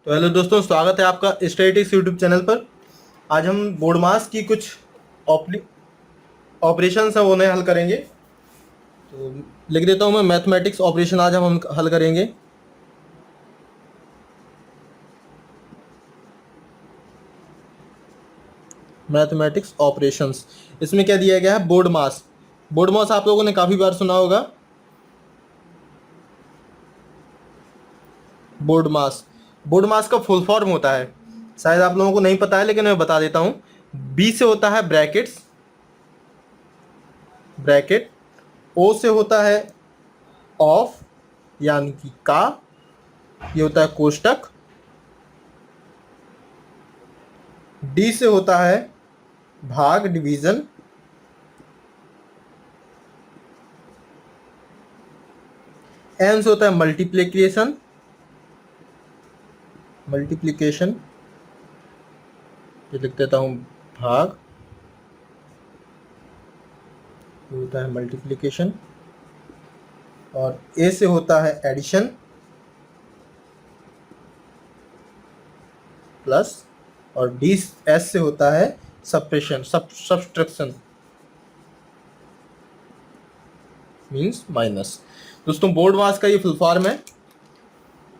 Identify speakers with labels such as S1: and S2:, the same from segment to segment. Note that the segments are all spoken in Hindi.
S1: तो हेलो दोस्तों, स्वागत है आपका स्टैटिस्टिक्स यूट्यूब चैनल पर। आज हम बोर्ड मास की कुछ ऑपरेशंस हैं वो उन्हें हल करेंगे। तो लिख देता हूँ मैं, मैथमेटिक्स ऑपरेशन आज हम हल करेंगे। मैथमेटिक्स ऑपरेशंस, इसमें क्या दिया गया है? बोर्ड मास। बोर्ड मास आप लोगों ने काफ़ी बार सुना होगा। बोर्ड मास, बोर्ड मास का फुल फॉर्म होता है, शायद आप लोगों को नहीं पता है लेकिन मैं बता देता हूँ। बी से होता है ब्रैकेट्स, ब्रैकेट। ओ से होता है ऑफ यानी कि का, ये होता है कोष्टक। डी से होता है भाग, डिवीजन। एन से होता है मल्टीप्लिकेशन, मल्टीप्लिकेशन, ये लिख देता हूं भाग, ये होता है मल्टीप्लिकेशन। और ए से होता है एडिशन, प्लस। और डी एस से होता है सब्ट्रैक्शन, सब्ट्रैक्शन मींस माइनस। दोस्तों, बोर्ड मास का ये फुल फॉर्म है।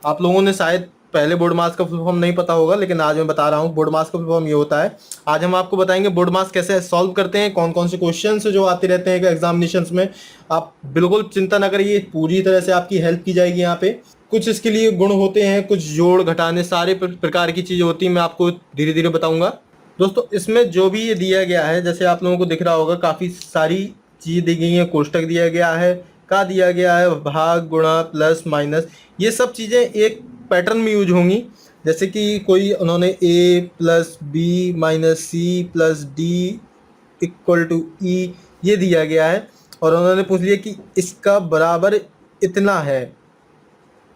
S1: आप लोगों ने शायद पहले बोर्ड मास का फुल फॉर्म नहीं पता होगा, लेकिन आज मैं बता रहा हूँ बोर्ड मास का फुल फॉर्म ये होता है। आज हम आपको बताएंगे बोर्ड मास कैसे सॉल्व करते हैं, कौन कौन से क्वेश्चन जो आते रहते हैं एग्जामिनेशंस में। आप बिल्कुल चिंता ना करिए, पूरी तरह से आपकी हेल्प की जाएगी यहाँ पे। कुछ इसके लिए गुण होते हैं, कुछ जोड़ घटाने, सारे प्रकार की चीज़ें होती हैं, मैं आपको धीरे धीरे बताऊँगा। दोस्तों, इसमें जो भी ये दिया गया है, जैसे आप लोगों को दिख रहा होगा, काफ़ी सारी चीज़ दी गई हैं। कोष्टक दिया गया है, का दिया गया है, भाग, गुणा, प्लस, माइनस, ये सब चीज़ें एक पैटर्न में यूज होंगी। जैसे कि कोई उन्होंने A plus B minus C plus D equal to E ये दिया गया है, और उन्होंने पूछ लिया कि इसका बराबर इतना है,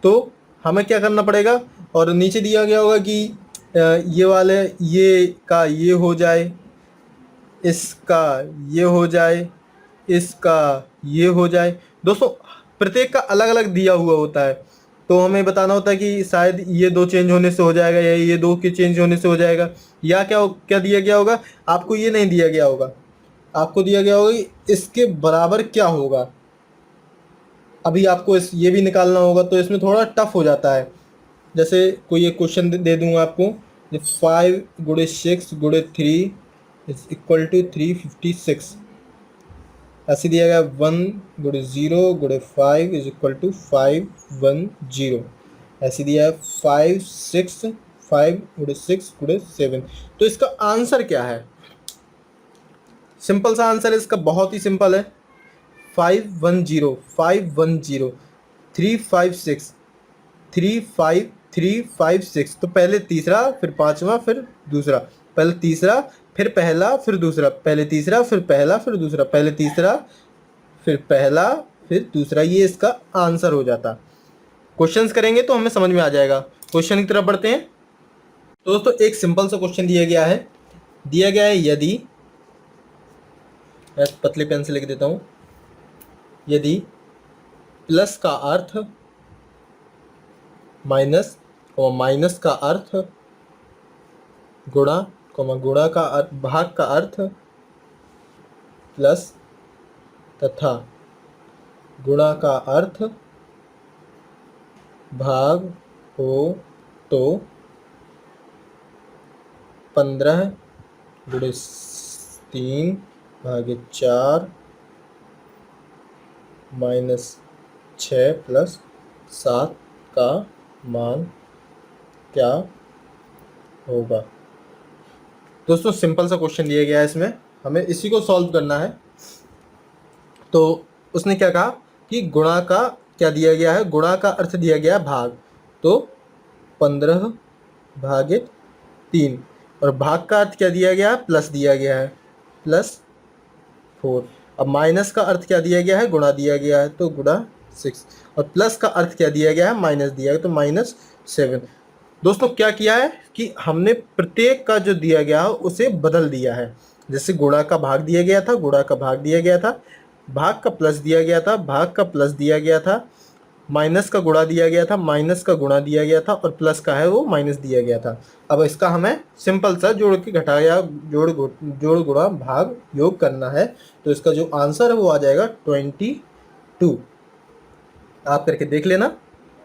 S1: तो हमें क्या करना पड़ेगा। और नीचे दिया गया होगा कि ये वाले, ये का ये हो जाए, इसका ये हो जाए, इसका ये हो जाए। दोस्तों, प्रत्येक का अलग अलग दिया हुआ होता है, तो हमें बताना होता है कि शायद ये दो चेंज होने से हो जाएगा, या ये दो के चेंज होने से हो जाएगा, या क्या दिया गया होगा। आपको ये नहीं दिया गया होगा, आपको दिया गया होगा कि इसके बराबर क्या होगा। अभी आपको ये भी निकालना होगा, तो इसमें थोड़ा टफ हो जाता है। जैसे कोई एक क्वेश्चन दे दूंगा आपको, 5 गुणे 6 गुणे 3 इज इक्वल टू 356। ऐसे दिया गया 1 गुणे 0 गुणे 5 इज इक्वल टू 510। ऐसे दिया है 5 6 5 गुणे 6 गुणे 7। तो इसका आंसर क्या है? सिंपल सा आंसर है इसका, बहुत ही सिंपल है। 510 510 356 35356। तो पहले तीसरा, फिर पांचवा, फिर दूसरा, पहले तीसरा, फिर पहला, फिर दूसरा, पहले तीसरा, फिर पहला, फिर दूसरा, पहले तीसरा, फिर पहला, फिर दूसरा, ये इसका आंसर हो जाता। क्वेश्चंस करेंगे तो हमें समझ में आ जाएगा। क्वेश्चन की तरफ बढ़ते हैं। तो दोस्तों, एक सिंपल सा क्वेश्चन दिया गया है, यदि, मैं पतले पेन से लिख देता हूं, यदि प्लस का अर्थ माइनस, माइनस का अर्थ गुणा, गुणा का अर्थ, भाग का अर्थ प्लस, तथा गुणा का अर्थ भाग हो, तो 15 गुणे 3 भागे 4 माइनस 6 प्लस 7 का मान क्या होगा। दोस्तों, सिंपल सा क्वेश्चन दिया गया है, इसमें हमें इसी को सॉल्व करना है। तो उसने क्या कहा कि गुणा का क्या दिया गया है, गुणा का अर्थ दिया गया है भाग, तो 15 भागे 3, और भाग का अर्थ क्या दिया गया है, प्लस दिया गया है, +4। अब माइनस का अर्थ क्या दिया गया है, गुणा दिया गया है, तो गुणा 6, और प्लस का अर्थ क्या दिया गया है, माइनस दिया गया, तो -7। दोस्तों, क्या किया है कि हमने प्रत्येक का जो दिया गया है उसे बदल दिया है। जैसे गुणा का भाग दिया गया था, गुणा का भाग दिया गया था, भाग का प्लस दिया गया था, भाग का प्लस दिया गया था, माइनस का गुणा दिया गया था, माइनस का गुणा दिया गया था और प्लस का है वो माइनस दिया गया था। अब इसका हमें सिंपल सा जोड़ के घटाया, जोड़ गुणा भाग योग करना है। तो इसका जो आंसर है वो आ जाएगा 22। आप करके देख लेना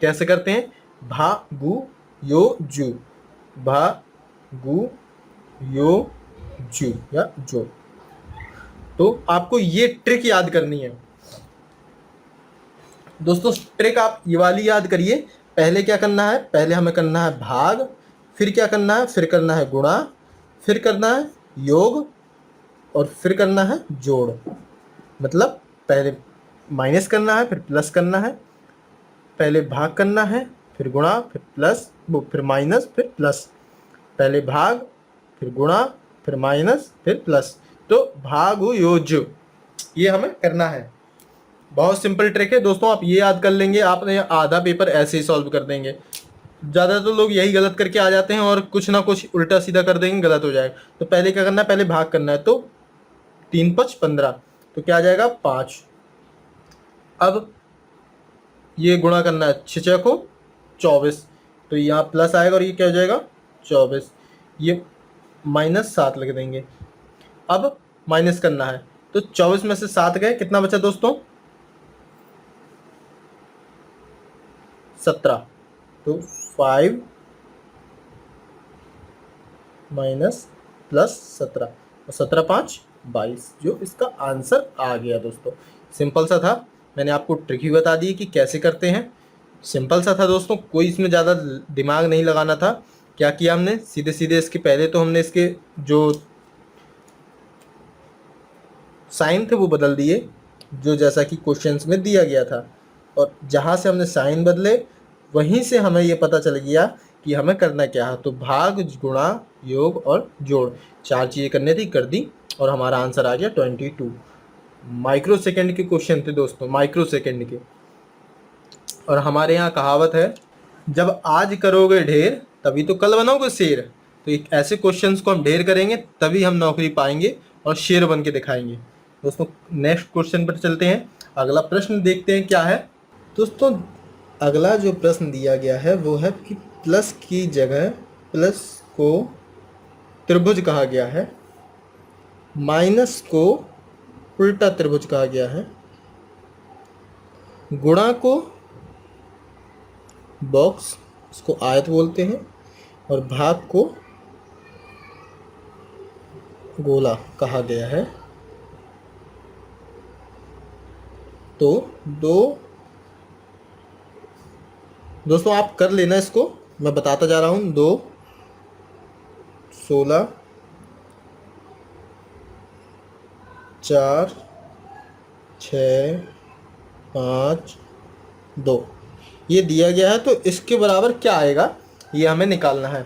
S1: कैसे करते हैं। भागु यो जू, भागु यो जू या जो। तो आपको ये ट्रिक याद करनी है दोस्तों। ट्रिक आप ये वाली याद करिए। पहले क्या करना है, पहले हमें करना है भाग, फिर क्या करना है, फिर करना है गुणा, फिर करना है योग और फिर करना है जोड़। मतलब पहले माइनस करना है, फिर प्लस करना है, पहले भाग करना है, फिर गुणा, फिर प्लस, फिर माइनस, फिर प्लस। पहले भाग, फिर गुणा, फिर माइनस, फिर प्लस। तो भाग योज ये हमें करना है। बहुत सिंपल ट्रिक है दोस्तों, आप ये याद कर लेंगे, आपने आधा पेपर ऐसे ही सॉल्व कर देंगे। ज़्यादातर लोग यही गलत करके आ जाते हैं और कुछ ना कुछ उल्टा सीधा कर देंगे, गलत हो जाएगा। तो पहले क्या करना है, पहले भाग करना है। तो 3 5 15, तो क्या आ जाएगा 5। अब ये गुणा करना है 6 को 24, तो यहाँ प्लस आएगा और ये क्या हो जाएगा 24। ये -7 लिख देंगे। अब माइनस करना है, तो 24 में से 7 गए, कितना बचा दोस्तों 17। तो 5 माइनस प्लस 17 और 17 5 22, जो इसका आंसर आ गया दोस्तों। सिंपल सा था, मैंने आपको ट्रिक ही बता दी कि कैसे करते हैं। सिंपल सा था दोस्तों, कोई इसमें ज़्यादा दिमाग नहीं लगाना था। क्या किया हमने, सीधे सीधे इसके पहले तो हमने इसके जो साइन थे वो बदल दिए, जो जैसा कि क्वेश्चंस में दिया गया था। और जहाँ से हमने साइन बदले वहीं से हमें ये पता चल गया कि हमें करना क्या है। तो भाग, गुणा, योग और जोड़ 4 चीज़ें करनी थी, कर दी और हमारा आंसर आ गया 22। माइक्रो सेकेंड के क्वेश्चन थे दोस्तों, माइक्रो सेकेंड के। और हमारे यहाँ कहावत है, जब आज करोगे ढेर तभी तो कल बनोगे शेर। तो एक ऐसे क्वेश्चंस को हम ढेर करेंगे तभी हम नौकरी पाएंगे और शेर बन के दिखाएंगे दोस्तों। नेक्स्ट क्वेश्चन पर चलते हैं। अगला प्रश्न देखते हैं क्या है दोस्तों। अगला जो प्रश्न दिया गया है वो है कि प्लस की जगह प्लस को त्रिभुज कहा गया है, माइनस को उल्टा त्रिभुज कहा गया है, गुणा को बॉक्स, इसको आयत बोलते हैं, और भाग को गोला कहा गया है। तो दोस्तों आप कर लेना इसको, मैं बताता जा रहा हूँ। 2 16 4 6 5 2 ये दिया गया है। तो इसके बराबर क्या आएगा ये हमें निकालना है।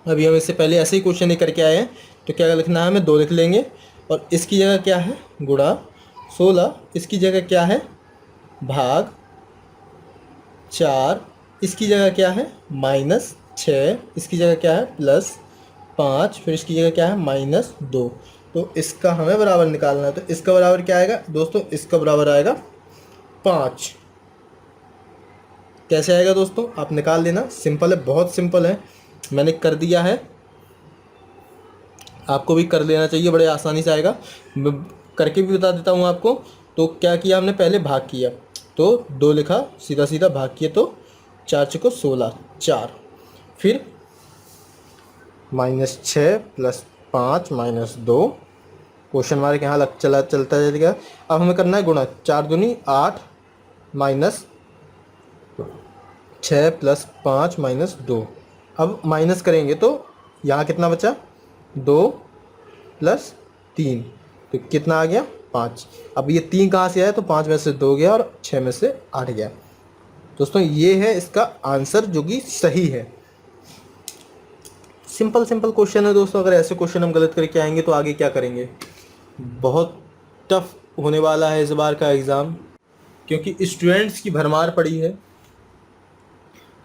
S1: अभी हम इससे पहले ऐसे ही क्वेश्चन ही करके आए हैं। तो क्या लिखना है, हमें 2 लिख लेंगे और इसकी जगह क्या है गुणा, 16 इसकी जगह क्या है भाग, 4 इसकी जगह क्या है -6 इसकी जगह क्या है +5, फिर इसकी जगह क्या है -2। तो इसका हमें बराबर निकालना है। तो इसका बराबर क्या आएगा दोस्तों, इसका बराबर आएगा 5। कैसे आएगा दोस्तों, आप निकाल लेना, सिंपल है, बहुत सिंपल है, मैंने कर दिया है, आपको भी कर लेना चाहिए, बड़े आसानी से आएगा। मैं करके भी बता देता हूँ आपको। तो क्या किया हमने, पहले भाग किया, तो 2 लिखा, सीधा सीधा भाग किया, तो 4 चौको 16 4, फिर -6 +5 -2, क्वेश्चन मार्क यहाँ चलता चलेगा। अब हमें करना है गुणा, 4 दूनी 8 -6 +5 -2। अब माइनस करेंगे तो यहाँ कितना बचा 2 + 3, तो कितना आ गया 5। अब ये 3 कहाँ से आया, तो 5 में से 2 गया और 6 में से 8 गया। दोस्तों ये है इसका आंसर जो कि सही है। सिंपल क्वेश्चन है दोस्तों। अगर ऐसे क्वेश्चन हम गलत करके आएंगे तो आगे क्या करेंगे। बहुत टफ होने वाला है इस बार का एग्ज़ाम, क्योंकि स्टूडेंट्स की भरमार पड़ी है।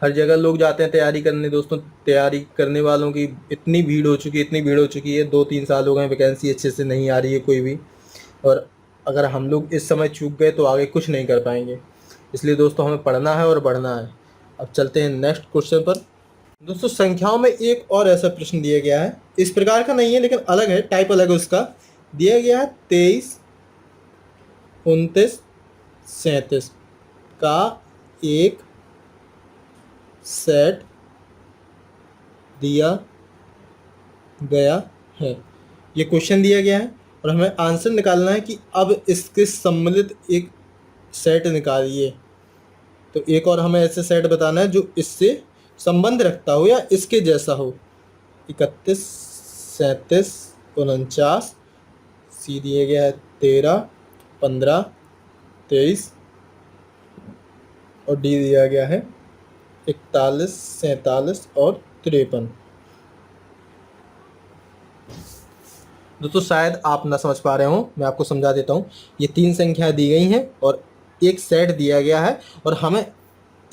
S1: हर जगह लोग जाते हैं तैयारी करने दोस्तों। तैयारी करने वालों की इतनी भीड़ हो चुकी है, 2-3 साल हो गए, वैकेंसी अच्छे से नहीं आ रही है कोई भी। और अगर हम लोग इस समय चूक गए तो आगे कुछ नहीं कर पाएंगे। इसलिए दोस्तों हमें पढ़ना है और बढ़ना है। अब चलते हैं नेक्स्ट क्वेश्चन पर। दोस्तों संख्याओं में एक और ऐसा प्रश्न दिया गया है, इस प्रकार का नहीं है लेकिन अलग है, टाइप अलग है उसका। दिया गया है 23, 29, 37 का एक सेट दिया गया है। ये क्वेश्चन दिया गया है और हमें आंसर निकालना है कि अब इसके सम्मिलित एक सेट निकालिए। तो एक और हमें ऐसे सेट बताना है जो इससे संबंध रखता हो या इसके जैसा हो। 31, 37, 49, सी दिया गया है 13, 15, 23 और डी दिया गया है 41, 47 और 53। दोस्तों शायद आप ना समझ पा रहे हो, मैं आपको समझा देता हूँ। ये 3 संख्या दी गई हैं और एक सेट दिया गया है और हमें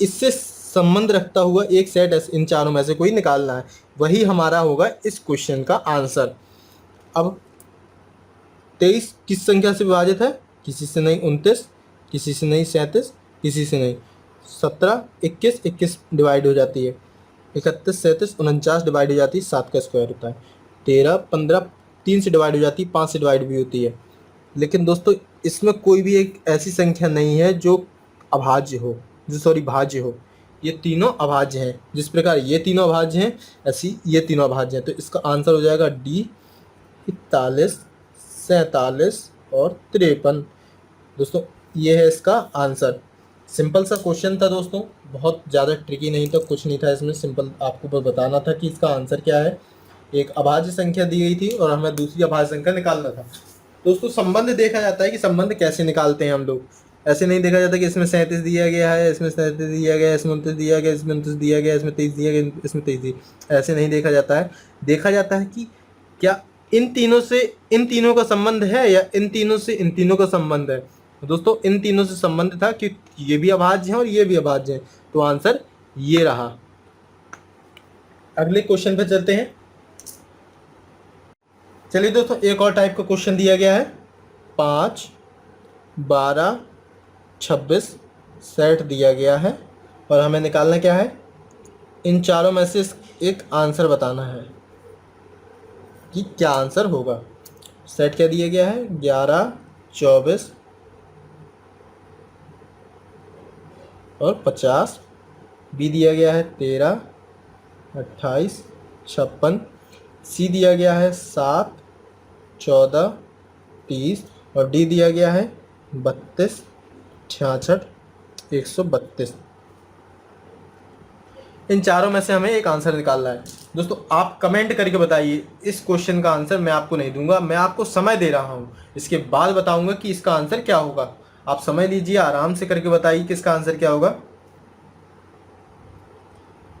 S1: इससे संबंध रखता हुआ एक सेट इन चारों में से कोई निकालना है, वही हमारा होगा इस क्वेश्चन का आंसर। अब 23 किस संख्या से विभाजित है? किसी से नहीं 29, किसी से नहीं 37, किसी से नहीं 17, 21, 21 डिवाइड हो जाती है, 31, 37, 49 डिवाइड हो जाती है, 7 का स्क्वायर होता है, 13, 15 3 से डिवाइड हो जाती है, 5 से डिवाइड भी होती है। लेकिन दोस्तों इसमें कोई भी एक ऐसी संख्या नहीं है जो अभाज्य हो, भाज्य हो। ये तीनों अभाज्य हैं। जिस प्रकार ये तीनों अभाज्य हैं ऐसी ये तीनों अभाज्य हैं। तो इसका आंसर हो जाएगा डी 41, 47 और 53। दोस्तों ये है इसका आंसर। सिंपल सा क्वेश्चन था दोस्तों, बहुत ज़्यादा ट्रिकी नहीं था, कुछ नहीं था इसमें, सिंपल आपको बस बताना था कि इसका आंसर क्या है। एक अभाज्य संख्या दी गई थी और हमें दूसरी अभाज्य संख्या निकालना था। दोस्तों संबंध देखा जाता है कि संबंध कैसे निकालते हैं हम लोग। ऐसे नहीं देखा जाता कि इसमें 37 दिया गया है, इसमें 37 दिया गया है, इसमें 29 दिया गया, इसमें 29 दिया गया, इसमें 23 दिया गया, इसमें 23 दिया। ऐसे नहीं देखा जाता है। देखा जाता है कि क्या इन तीनों से इन तीनों का संबंध है या इन तीनों से इन तीनों का संबंध है। दोस्तों इन तीनों से संबंध था कि ये भी अभाज्य हैं और ये भी अभाज्य हैं, तो आंसर ये रहा। अगले क्वेश्चन पे चलते हैं। चलिए दोस्तों एक और टाइप का क्वेश्चन दिया गया है। 5, 12, 26 सेट दिया गया है और हमें निकालना क्या है, इन चारों में से एक आंसर बताना है कि क्या आंसर होगा। सेट क्या दिया गया है, 11, 24 और 50। बी दिया गया है 13, 28, 56। सी दिया गया है 7, 14, 30 और डी दिया गया है 32, 66, 132। इन चारों में से हमें एक आंसर निकालना है। दोस्तों आप कमेंट करके बताइए, इस क्वेश्चन का आंसर मैं आपको नहीं दूंगा, मैं आपको समय दे रहा हूँ, इसके बाद बताऊंगा कि इसका आंसर क्या होगा। आप समय लीजिए, आराम से करके बताइए कि इसका आंसर क्या होगा।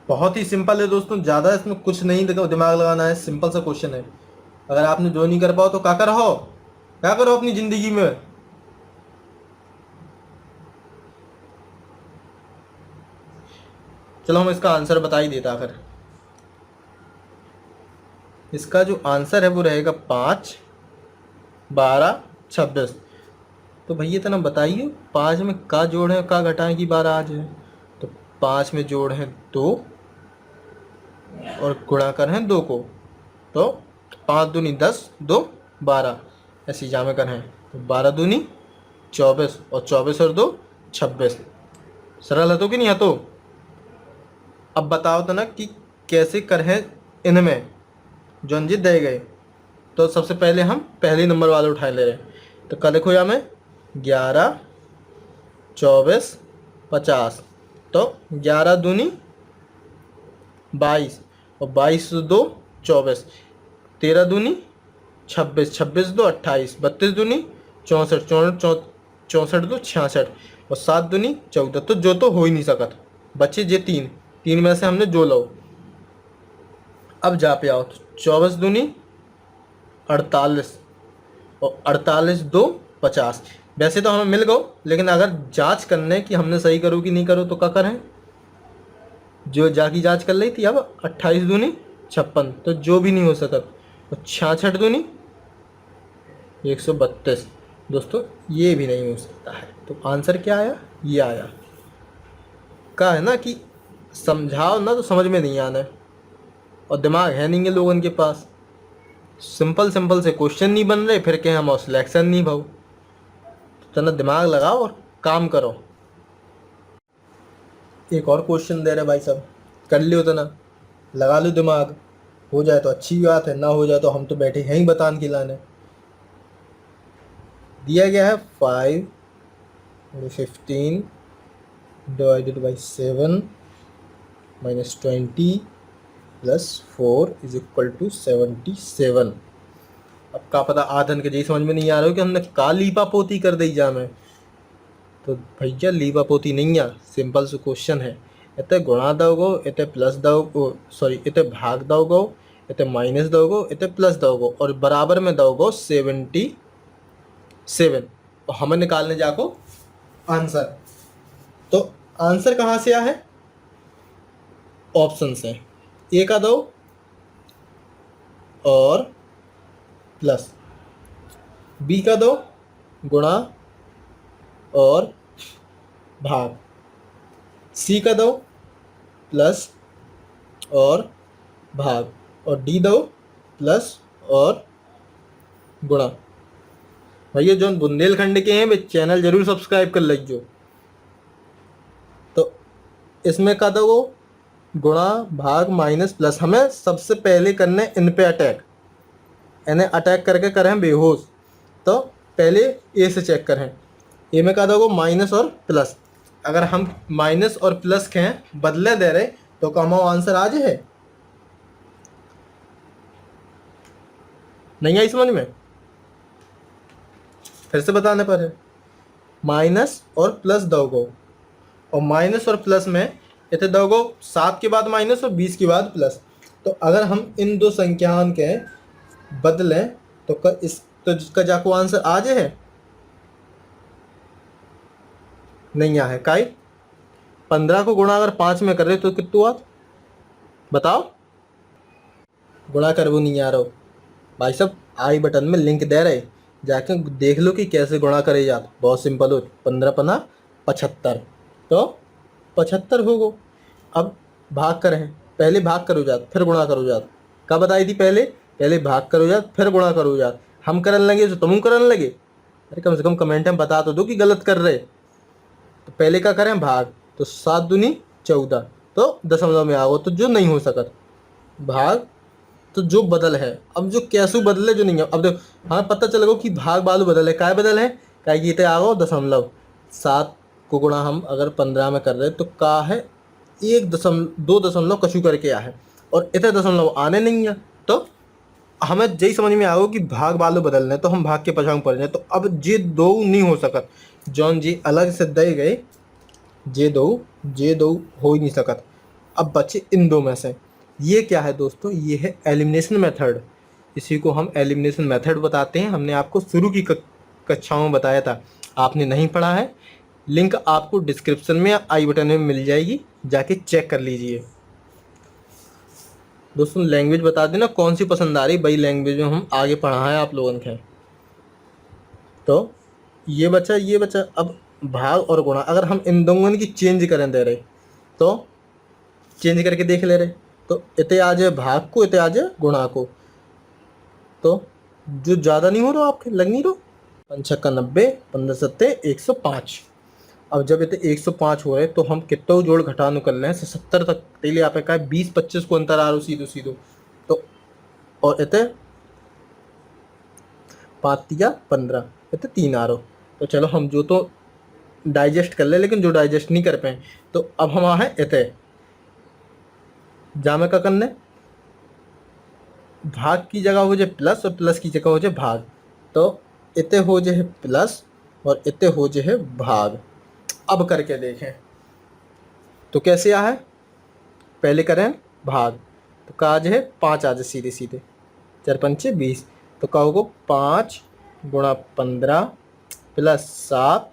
S1: बहुत ही सिंपल है दोस्तों, ज़्यादा इसमें कुछ नहीं दिमाग लगाना है, सिंपल सा क्वेश्चन है। अगर आपने जो नहीं कर पाओ तो क्या करो अपनी ज़िंदगी में। चलो हम इसका आंसर बता ही देता। आखिर इसका जो आंसर है वो रहेगा 5, 12, 26। तो भैया इतना बताइए, 5 में का जोड़ है, का घटाएं कि 12 आ जाए। तो 5 में जोड़ है 2 और गुणा कर हैं 2 को, तो 5 दूनी 10, 2 12, ऐसी जामे कर हैं। तो 12 दूनी 24 और 24 और 2 26। सरल है तो कि नहीं है। तो अब बताओ तो ना कि कैसे कर हैं इनमें जो अंजित दे गए। तो सबसे पहले हम पहले नंबर वाले उठाए ले रहे हैं। तो कल लिखो या मैं 11, 24, 50। तो 11 दूनी 22 और 22 2 24, 13 दूनी 26, 26 2 28, 32 दूनी 64, 64 2 66 और 7 दूनी 14। तो जो तो हो ही नहीं सकत, बच्चे जे 3 में से हमने जो लो। अब जा पे आओ, तो 24 दूनी 48 और 48 2 50। वैसे तो हमें मिल गो, लेकिन अगर जांच करने कि हमने सही करो कि नहीं करो तो क्या करें, जो जाकी जांच कर ली थी। अब 28 दूनी 56, तो जो भी नहीं हो सकता। और 66 दूनी 132। दोस्तों ये भी नहीं हो सकता है। तो आंसर क्या आया, ये आया। का है ना कि समझाओ ना तो समझ में नहीं आना है, और दिमाग है नहीं है लोगों के पास। सिंपल सिंपल से क्वेश्चन नहीं बन रहे, फिर कहें हम और सिलेक्शन नहीं भाव। तो ना दिमाग लगाओ और काम करो। एक और क्वेश्चन दे रहे भाई साहब, कर लियो तो ना, लगा लो दिमाग, हो जाए तो अच्छी बात है, ना हो जाए तो हम तो बैठे हैं ही बतान खिलाने। दिया गया है 5 × 15 divided by 7 minus 20 plus 4 is equal to 77। अब का पता आधन के जी समझ में नहीं आ रहा हो कि हमने का लीपा पोती कर दी जा में। तो भैया लीपा पोती नहीं है, सिंपल से क्वेश्चन है। इतने गुणा दोगो, इतने प्लस दोगो, सॉरी इतने भाग दोगो, इतने माइनस दोगो, इतने प्लस दोगो, और बराबर में दोगो 77। और हमें निकालने जाको आंसर। तो आंसर कहाँ से आ है? ऑप्शन से। ए का दो और प्लस, बी का दो गुणा और भाग, सी का दो प्लस और भाग, और डी दो प्लस और गुणा। भैया जो बुंदेलखंड के हैं वे चैनल जरूर सब्सक्राइब कर लीजिए। तो इसमें का दो गुणा भाग माइनस प्लस, हमें सबसे पहले करने इन पे अटैक, इन्हें अटैक करके करें बेहोश। तो पहले ए से चेक करें, ए में का दोगो माइनस और प्लस। अगर हम माइनस और प्लस के बदले दे रहे तो का हमारा आंसर आज है। नहीं आई समझ में? फिर से बताने पर है, माइनस और प्लस दोगो, और माइनस और प्लस में इतने दोगो 7 के बाद माइनस और 20 के बाद प्लस। तो अगर हम इन दो संख्याओं के बदलें तो तो जिसका जाको आंसर आज है नहीं आ है काई। 15 को गुणा अगर 5 में कर रहे तो कितना आत बताओ? गुणा कर वो नहीं आ रहा हो भाई साहब, आई बटन में लिंक दे रहे, जाके देख लो कि कैसे गुणा करे जात। बहुत सिंपल हो, 15 × 75, तो 75 होगो। अब भाग करें, पहले भाग करो जात फिर गुणा करो जात। कब बताई थी? पहले पहले भाग करो जात फिर गुणा करो जात। हम करन लगे तो तुम करन लगे? अरे कम से कम कमेंट में बता तो दो कि गलत कर रहे। तो पहले क्या करें? भाग, तो 7 दूनी 14, तो दशमलव में आओ, तो जो नहीं हो सकत भाग, तो जो बदल है। अब जो कैसू बदले जो नहीं है, अब देखो हमें पता चलेगा कि भाग बालू बदल है, काय बदल है, काय की आओ दशमलव। 7 को गुणा हम अगर 15 में कर रहे तो का है 2 दशमलव कछु करके आ है, और इतने दशमलव आने नहीं है। तो हमें यही समझ में आओ कि भाग बालू बदलने, तो हम भाग के पछाऊ पड़ जाए। तो अब जे दो नहीं हो सकत, जौन जी अलग से दे गए, जे दो हो ही नहीं सकत। अब बचे इन दो में से, ये क्या है दोस्तों? ये है एलिमिनेशन मेथड। इसी को हम एलिमिनेशन मेथड बताते हैं। हमने आपको शुरू की कक्षाओं में बताया था, आपने नहीं पढ़ा है, लिंक आपको डिस्क्रिप्शन में या आई बटन में मिल जाएगी, जाके चेक कर लीजिए। दोस्तों लैंग्वेज बता देना कौन सी पसंद आ रही, वही लैंग्वेज में हम आगे पढ़ा है आप लोगों के। तो ये बचा। अब भाग और गुणा अगर हम इन दोनों की चेंज करें दे रहे, तो चेंज करके देख ले रहे, तो इतने आ जाए भाग को, इतने आ जाए गुणा को। तो जो ज़्यादा नहीं हो रहा आपके, लग नहीं रहा। 5 × 6 = 90, 15 × 7 = 105। अब जब इतने 105 हो रहे तो हम कितना जोड़ घटानो कर लें 70 तक तेले आप का 20-25 को अंतर आ रहा सीधो। तो और इतने 5 × 15 इतने 3 आ रहा। तो चलो हम जो तो डाइजेस्ट कर ले, लेकिन जो डाइजेस्ट नहीं कर पाए, तो अब हम है इतने जामे का करने, भाग की जगह हो जाए प्लस और प्लस की जगह हो जाए भाग। तो इतने हो जाए प्लस और इतने हो जाए भाग। अब करके देखें तो कैसे आ है, पहले करें भाग, तो का आज है 5 आ जाए सीधे 4 × 5 = 20। तो का होगा 5 × 15 + 7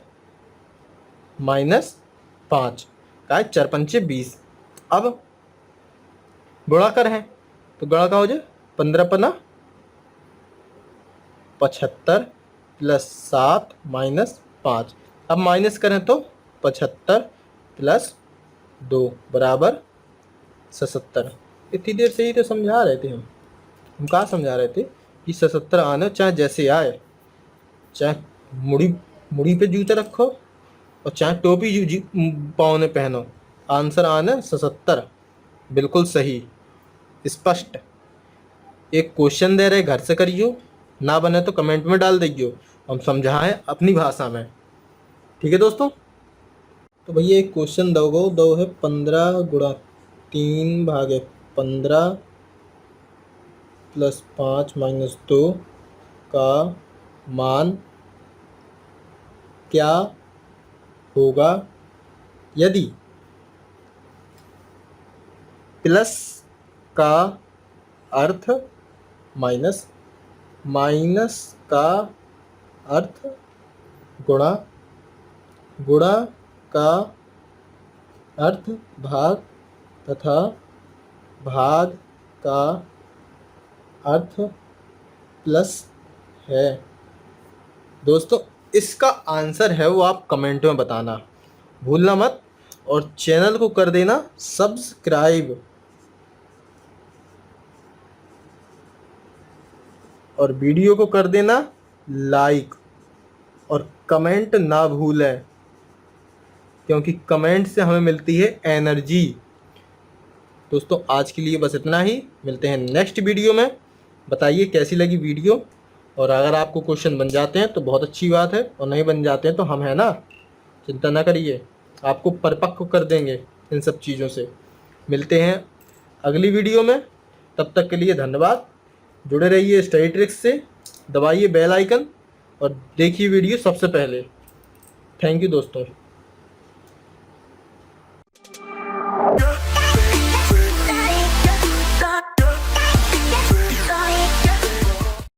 S1: - 5 का 4 × 5 = 20। अब गुणा करें तो गुणा का हो जाए 15 × 5 = 75 + 7 - 5। अब माइनस करें तो 75 + 2 बराबर 77। इतनी देर से ही तो समझा रहे थे हम कहाँ समझा रहे थे कि 77 आना चाहे जैसे आए, चाहे मुड़ी मुड़ी पे जूते रखो और चाहे टोपी पाँव में पहनो, आंसर आना 77। बिल्कुल सही, स्पष्ट। एक क्वेश्चन दे रहे घर से करियो, ना बने तो कमेंट में डाल दीजिए, हम समझाएं अपनी भाषा में। ठीक है दोस्तों। तो भैया एक क्वेश्चन दो है 15 गुणा 3 भागे 15 प्लस 5 माइनस 2 का मान क्या होगा यदि प्लस का अर्थ माइनस, माइनस का अर्थ गुणा, गुणा का अर्थ भाग तथा भाग का अर्थ प्लस है। दोस्तों इसका आंसर है वो आप कमेंट में बताना भूलना मत, और चैनल को कर देना सब्सक्राइब और वीडियो को कर देना लाइक, और कमेंट ना भूलें क्योंकि कमेंट से हमें मिलती है एनर्जी। दोस्तों आज के लिए बस इतना ही, मिलते हैं नेक्स्ट वीडियो में। बताइए कैसी लगी वीडियो, और अगर आपको क्वेश्चन बन जाते हैं तो बहुत अच्छी बात है, और नहीं बन जाते हैं तो हम हैं ना, चिंता ना करिए, आपको परिपक्व कर देंगे इन सब चीज़ों से। मिलते हैं अगली वीडियो में, तब तक के लिए धन्यवाद। जुड़े रहिए स्टडी ट्रिक्स से, दबाइए बेल आइकन और देखिए वीडियो सबसे पहले। थैंक यू दोस्तों।